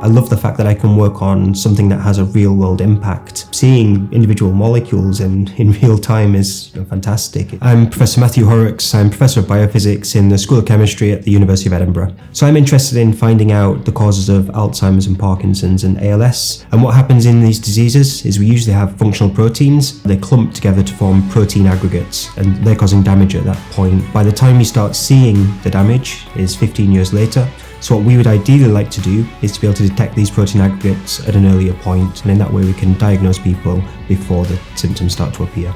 I love the fact that I can work on something that has a real-world impact. Seeing individual molecules in real time is fantastic. I'm Professor Mathew Horrocks. I'm Professor of Biophysics in the School of Chemistry at the University of Edinburgh. So I'm interested in finding out the causes of Alzheimer's and Parkinson's and ALS. And what happens in these diseases is we usually have functional proteins. They clump together to form protein aggregates, and they're causing damage at that point. By the time you start seeing the damage is 15 years later. So what we would ideally like to do is to be able to detect these protein aggregates at an earlier point, and in that way we can diagnose people before the symptoms start to appear.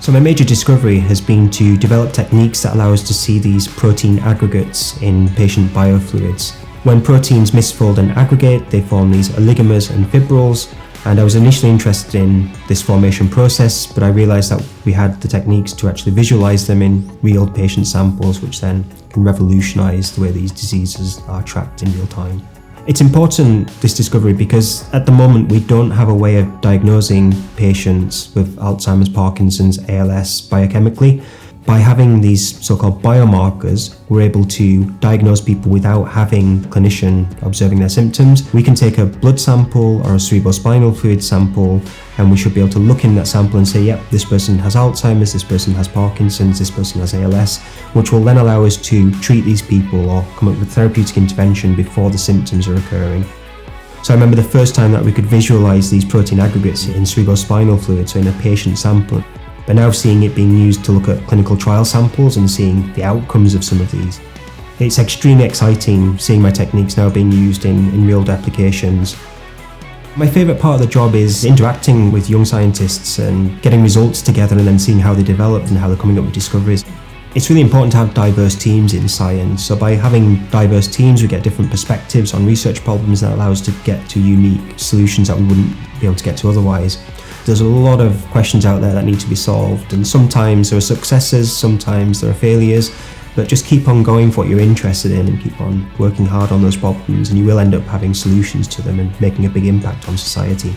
So my major discovery has been to develop techniques that allow us to see these protein aggregates in patient biofluids. When proteins misfold and aggregate, they form these oligomers and fibrils, and I was initially interested in this formation process, but I realised that we had the techniques to actually visualise them in real patient samples, which then can revolutionise the way these diseases are tracked in real time. It's important, this discovery, because at the moment we don't have a way of diagnosing patients with Alzheimer's, Parkinson's, ALS biochemically. By having these so-called biomarkers, we're able to diagnose people without having a clinician observing their symptoms. We can take a blood sample or a cerebrospinal fluid sample, and we should be able to look in that sample and say, yep, this person has Alzheimer's, this person has Parkinson's, this person has ALS, which will then allow us to treat these people or come up with therapeutic intervention before the symptoms are occurring. So I remember the first time that we could visualize these protein aggregates in cerebrospinal fluid, so in a patient sample. But now seeing it being used to look at clinical trial samples and seeing the outcomes of some of these. It's extremely exciting seeing my techniques now being used in real applications. My favourite part of the job is interacting with young scientists and getting results together and then seeing how they develop and how they're coming up with discoveries. It's really important to have diverse teams in science, so by having diverse teams we get different perspectives on research problems that allow us to get to unique solutions that we wouldn't be able to get to otherwise. There's a lot of questions out there that need to be solved, and sometimes there are successes, sometimes there are failures, but just keep on going for what you're interested in and keep on working hard on those problems, and you will end up having solutions to them and making a big impact on society.